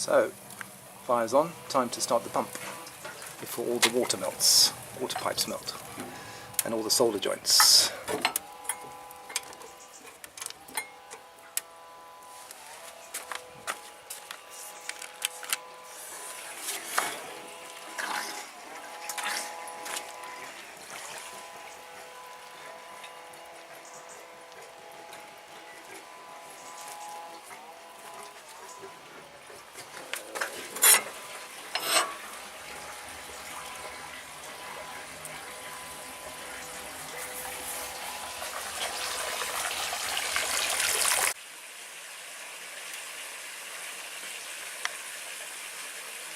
So, fire's on, time to start the pump before all the water pipes melt, and all the solder joints.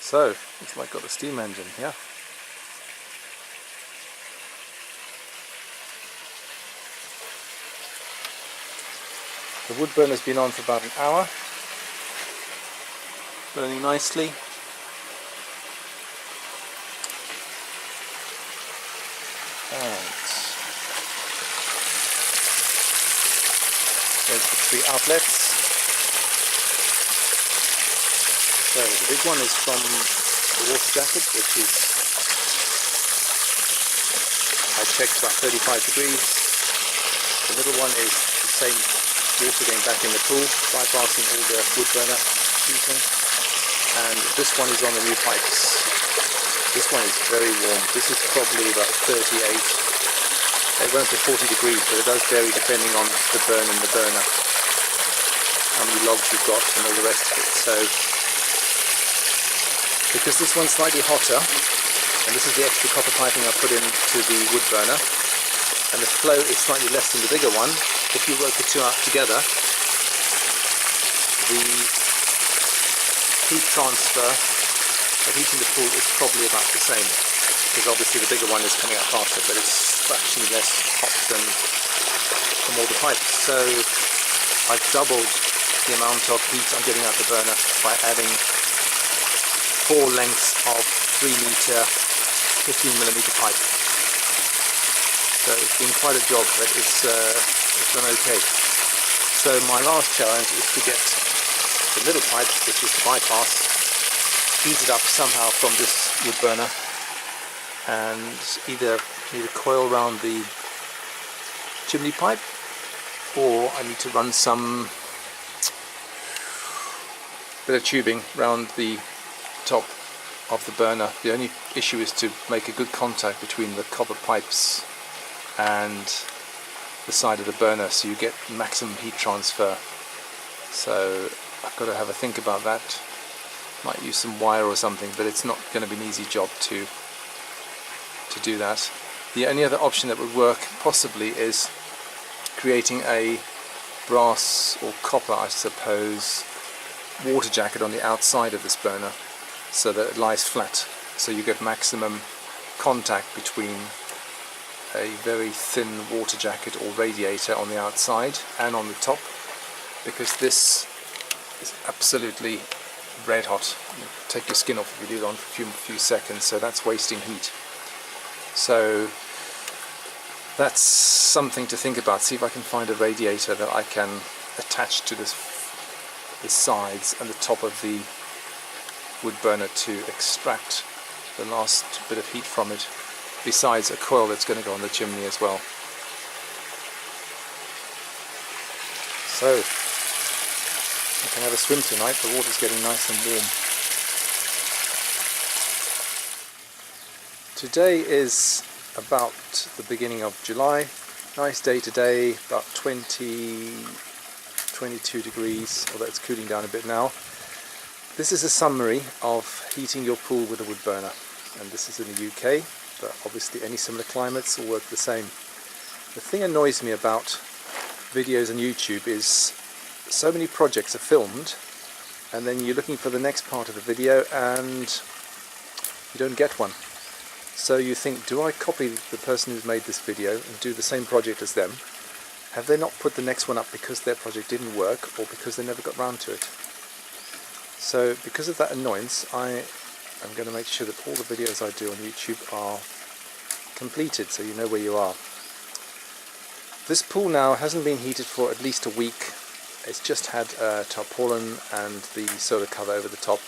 So, looks like got a steam engine here. The wood burner's been on for about an hour, burning nicely. And there's the 3 outlets. So the big one is from the water jacket, which is, I checked, about 35 degrees. The middle one is the same water going back in the pool, bypassing all the wood burner heating. And this one is on the new pipes. This one is very warm. This is probably about 38. It won't be 40 degrees, but it does vary depending on the burn and the burner, how many logs you've got and all the rest of it. So, because this one's slightly hotter, and this is the extra copper piping I put into the wood burner, and the flow is slightly less than the bigger one, if you work the two out together, the heat transfer of heating the pool is probably about the same, because obviously the bigger one is coming out faster, but it's fractionally less hot than from all the pipes. So I've doubled the amount of heat I'm getting out the burner by adding 4 lengths of 3 meter 15mm pipe. So it's been quite a job, but it's done okay. So my last challenge is to get the middle pipe, which is the bypass, heated up somehow from this wood burner, and either need a coil around the chimney pipe, or I need to run some bit of tubing around the top of the burner. The only issue is to make a good contact between the copper pipes and the side of the burner, so you get maximum heat transfer. So I've got to have a think about that. Might use some wire or something, but it's not going to be an easy job to do that. The only other option that would work possibly is creating a brass or copper, I suppose, water jacket on the outside of this burner, so that it lies flat, so you get maximum contact between a very thin water jacket or radiator on the outside and on the top, because this is absolutely red hot. You take your skin off if you do it on for a few seconds, so that's wasting heat. So that's something to think about. See if I can find a radiator that I can attach to the sides and the top of the wood burner to extract the last bit of heat from it, besides a coil that's going to go on the chimney as well. So I can have a swim tonight. The water's getting nice and warm. Today is about the beginning of July. Nice day today, about 22 degrees, although it's cooling down a bit now. This is a summary of heating your pool with a wood burner, and this is in the UK, but obviously any similar climates will work the same. The thing that annoys me about videos on YouTube is so many projects are filmed, and then you're looking for the next part of the video and you don't get one. So you think, do I copy the person who's made this video and do the same project as them? Have they not put the next one up because their project didn't work, or because they never got round to it? So because of that annoyance, I am going to make sure that all the videos I do on YouTube are completed, so you know where you are. This pool now hasn't been heated for at least a week, It's just had tarpaulin and the solar cover over the top.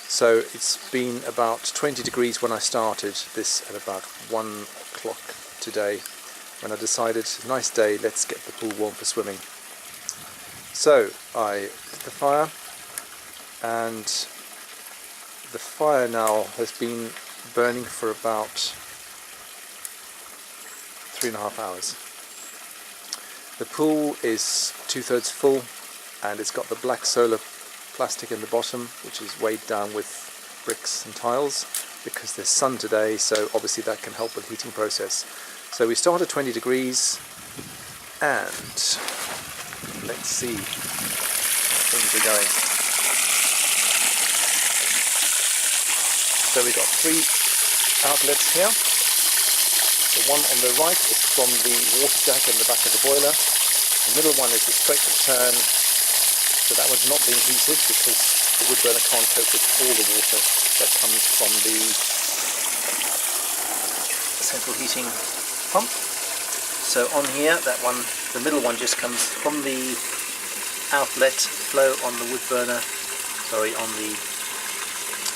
So it's been about 20 degrees when I started this at about 1 o'clock today, when I decided, nice day, let's get the pool warm for swimming. So I lit the fire, and the fire now has been burning for about 3.5 hours. The pool is 2/3 full, and it's got the black solar plastic in the bottom, which is weighed down with bricks and tiles because there's sun today, so obviously that can help with the heating process. So we start at 20 degrees, and let's see how things are going. So we've got 3 outlets here. The one on the right is from the water jack in the back of the boiler. The middle one is the straight return, so that one's not being heated because the wood burner can't cope with all the water that comes from the central heating pump. So on here, that one, the middle one just comes from the outlet flow on the wood burner, on the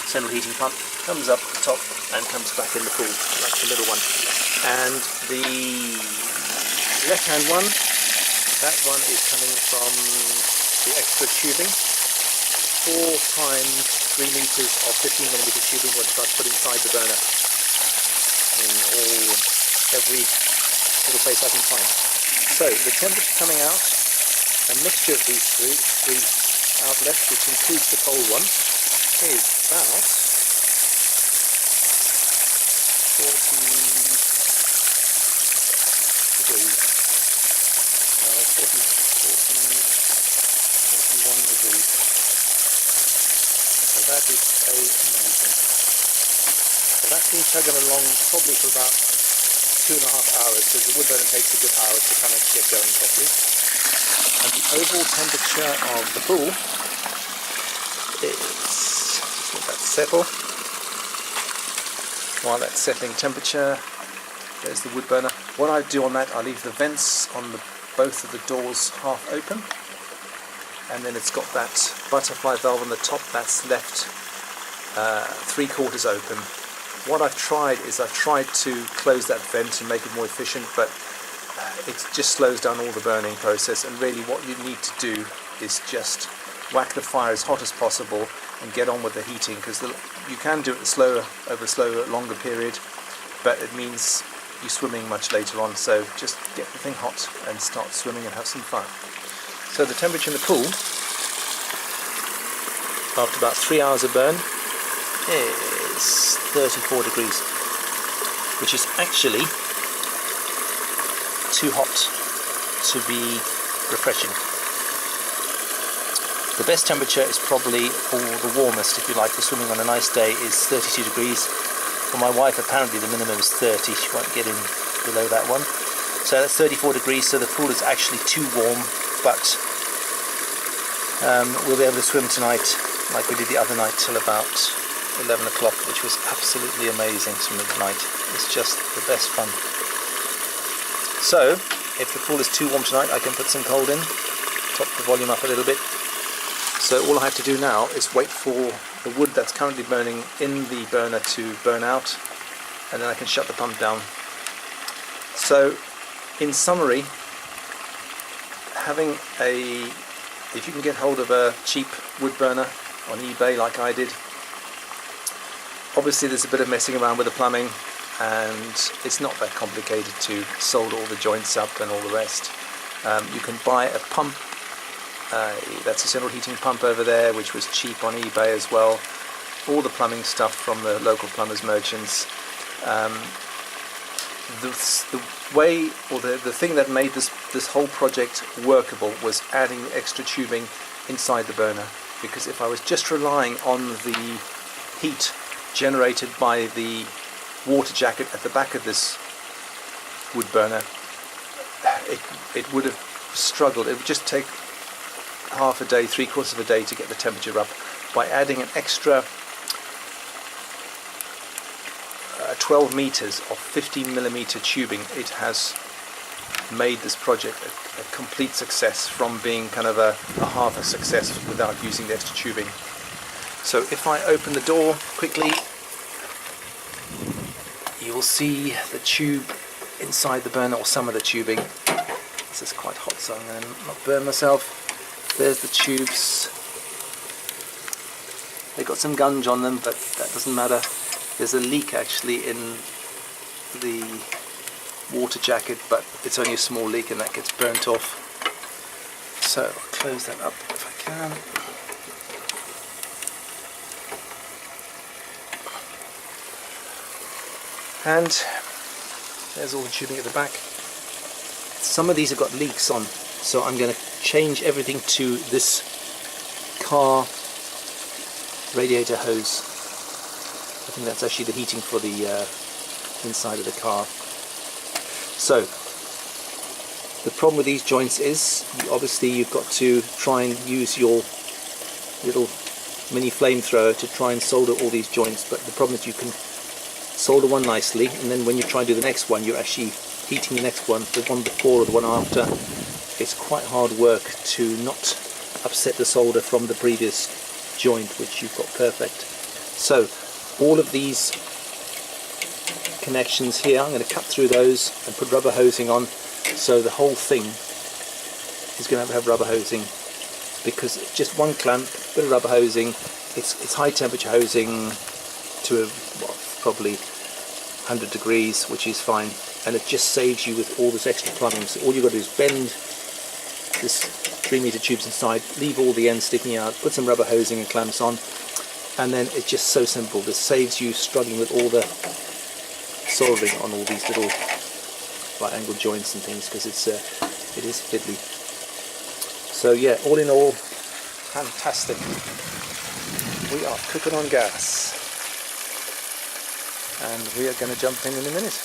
central heating pump, comes up the top and comes back in the pool. That's the middle one. And the left-hand one, that one is coming from the extra tubing. 4 times 3 meters of 15mm tubing was put inside the burner in every little place I can find. So the temperature coming out, a mixture of these three outlets, which includes the cold one, is about 40 degrees. 41 degrees. So that is amazing. So that's been chugging along probably for about 2.5 hours, because the wood burner takes a good hour to kind of get going properly. And the overall temperature of the pool is, just let that settle. While that's settling temperature, there's the wood burner. What I do on that, I leave the vents on both of the doors half open, and then it's got that butterfly valve on the top that's left 3/4 open. What I've tried is to close that vent and make it more efficient, but it just slows down all the burning process, and really what you need to do is just whack the fire as hot as possible and get on with the heating, because you can do it over a slower, longer period, but it means you're swimming much later on. So just get the thing hot and start swimming and have some fun. So the temperature in the pool after about 3 hours of burn is 34 degrees, which is actually too hot to be refreshing. The best temperature is probably, or the warmest if you like, for swimming on a nice day, is 32 degrees. For my wife, apparently the minimum is 30. She won't get in below that one. So that's 34 degrees, so the pool is actually too warm, but we'll be able to swim tonight like we did the other night till about 11 o'clock, which was absolutely amazing swimming tonight. It's just the best fun. So, if the pool is too warm tonight, I can put some cold in, top the volume up a little bit. So all I have to do now is wait for the wood that's currently burning in the burner to burn out, and then I can shut the pump down. So, in summary, if you can get hold of a cheap wood burner on eBay like I did, obviously there's a bit of messing around with the plumbing, and it's not that complicated to solder all the joints up and all the rest. You can buy a pump, that's a central heating pump over there, which was cheap on eBay as well. All the plumbing stuff from the local plumbers merchants. The way, or the thing that made this whole project workable was adding extra tubing inside the burner, because if I was just relying on the heat generated by the water jacket at the back of this wood burner, it would have struggled. It would just take half a day, 3/4 of a day to get the temperature up. By adding an extra 12 meters of 15mm tubing, it has made this project a complete success from being kind of a half a success without using the extra tubing. So if I open the door quickly, you will see the tube inside the burner, or some of the tubing. This is quite hot, so I'm going to not burn myself. There's the tubes. They've got some gunge on them, but that doesn't matter. There's a leak actually in the water jacket, but it's only a small leak and that gets burnt off. So I'll close that up if I can. And there's all the tubing at the back. Some of these have got leaks on, so I'm going to change everything to this car radiator hose. I think that's actually the heating for the inside of the car. So the problem with these joints is obviously you've got to try and use your little mini flamethrower to try and solder all these joints, but the problem is you can solder one nicely, and then when you try and do the next one, you're actually heating the next one, the one before or the one after. It's quite hard work to not upset the solder from the previous joint, which you've got perfect. So all of these connections here, I'm going to cut through those and put rubber hosing on, so the whole thing is going to have rubber hosing, because it's just one clamp, bit of rubber hosing. It's high temperature hosing to probably 100 degrees, which is fine, and it just saves you with all this extra plumbing. So all you've got to do is bend this 3-meter tubes inside, leave all the ends sticking out, put some rubber hosing and clamps on, and then it's just so simple. This saves you struggling with all the soldering on all these little right angle joints and things, because it is fiddly. So yeah, all in all, fantastic. We are cooking on gas, and we are going to jump in a minute.